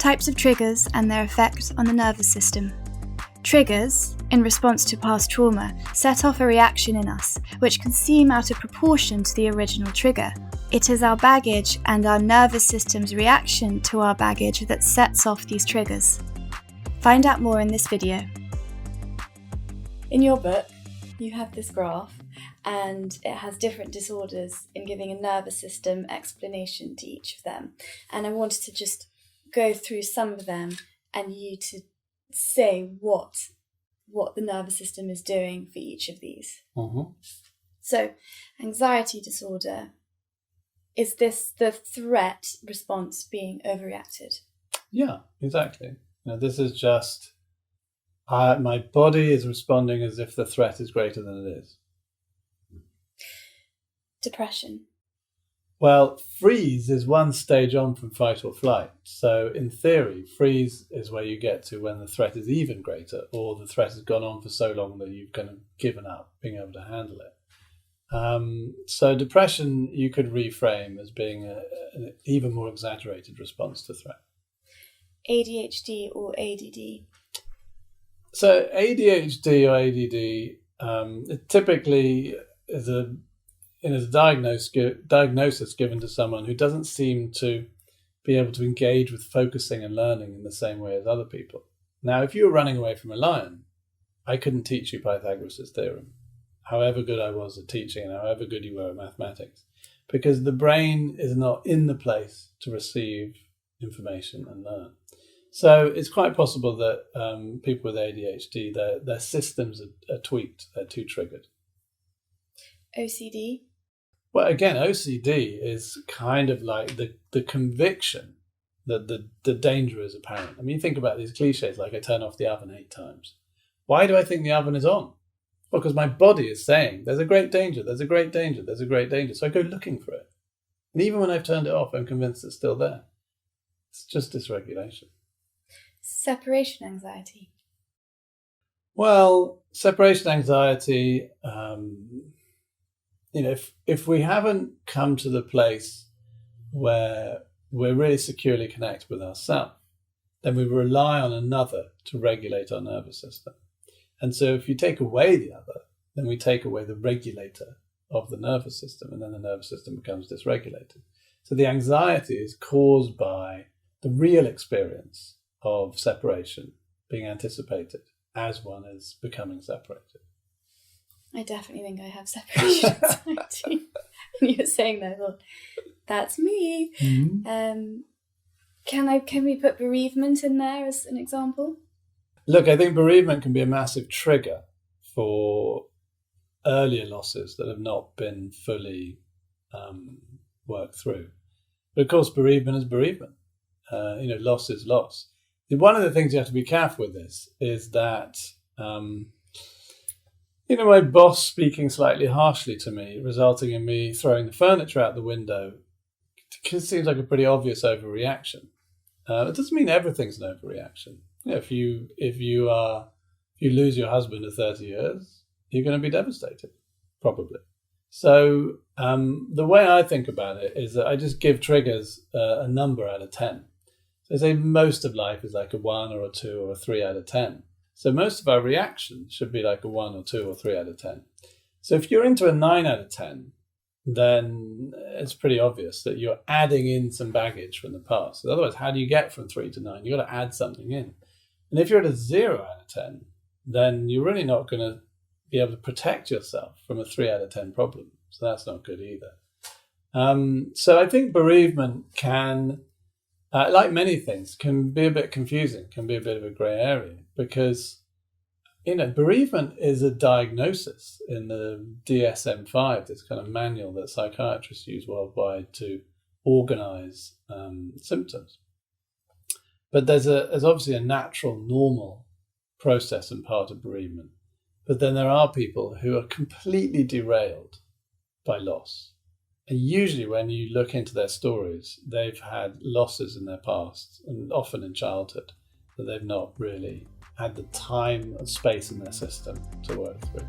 Types of triggers and their effect on the nervous system. Triggers, in response to past trauma, set off a reaction in us, which can seem out of proportion to the original trigger. It is our baggage and our nervous system's reaction to our baggage that sets off these triggers. Find out more in this video. In your book, you have this graph, and it has different disorders in giving a nervous system explanation to each of them. And I wanted to just go through some of them and you to say what the nervous system is doing for each of these. Mm-hmm. So, anxiety disorder, is this the threat response being overreacted? Yeah, exactly. Now, this is just my body is responding as if the threat is greater than it is. Depression. Well, freeze is one stage on from fight or flight. So in theory, freeze is where you get to when the threat is even greater, or the threat has gone on for so long that you've kind of given up being able to handle it. So depression you could reframe as being an even more exaggerated response to threat. ADHD or ADD. So ADHD or ADD, it typically is a diagnosis given to someone who doesn't seem to be able to engage with focusing and learning in the same way as other people. Now, if you were running away from a lion, I couldn't teach you Pythagoras' theorem, however good I was at teaching and however good you were at mathematics, because the brain is not in the place to receive information and learn. So it's quite possible that people with ADHD, their systems are tweaked, they're too triggered. OCD? Well, again, OCD is kind of like the conviction that the danger is apparent. I mean, think about these cliches like I turn off the oven 8 times. Why do I think the oven is on? Well, because my body is saying there's a great danger, there's a great danger, there's a great danger. So I go looking for it. And even when I've turned it off, I'm convinced it's still there. It's just dysregulation. Separation anxiety. Well, separation anxiety, if we haven't come to the place where we're really securely connected with ourselves, then we rely on another to regulate our nervous system. And so if you take away the other, then we take away the regulator of the nervous system, and then the nervous system becomes dysregulated. So the anxiety is caused by the real experience of separation being anticipated as one is becoming separated. I definitely think I have separation anxiety. When you were saying that, I thought, that's me. Mm-hmm. Can we put bereavement in there as an example? Look, I think bereavement can be a massive trigger for earlier losses that have not been fully worked through. But of course, bereavement is bereavement. Loss is loss. One of the things you have to be careful with this is that, my boss speaking slightly harshly to me, resulting in me throwing the furniture out the window, it seems like a pretty obvious overreaction. It doesn't mean everything's an overreaction. If you lose your husband at 30 years, you're going to be devastated, probably. So the way I think about it is that I just give triggers a number out of 10. So I say most of life is like a 1 or a 2 or a 3 out of 10. So most of our reactions should be like a 1 or 2 or 3 out of 10. So if you're into a 9 out of 10, then it's pretty obvious that you're adding in some baggage from the past. Otherwise, how do you get from 3 to 9? You've got to add something in. And if you're at a 0 out of 10, then you're really not going to be able to protect yourself from a 3 out of 10 problem. So that's not good either. So I think bereavement can, like many things, can be a bit confusing, can be a bit of a grey area, because bereavement is a diagnosis in the DSM-5, this kind of manual that psychiatrists use worldwide to organise symptoms. But there's obviously a natural, normal process and part of bereavement. But then there are people who are completely derailed by loss. And usually when you look into their stories, they've had losses in their past, and often in childhood, that they've not really had the time and space in their system to work through.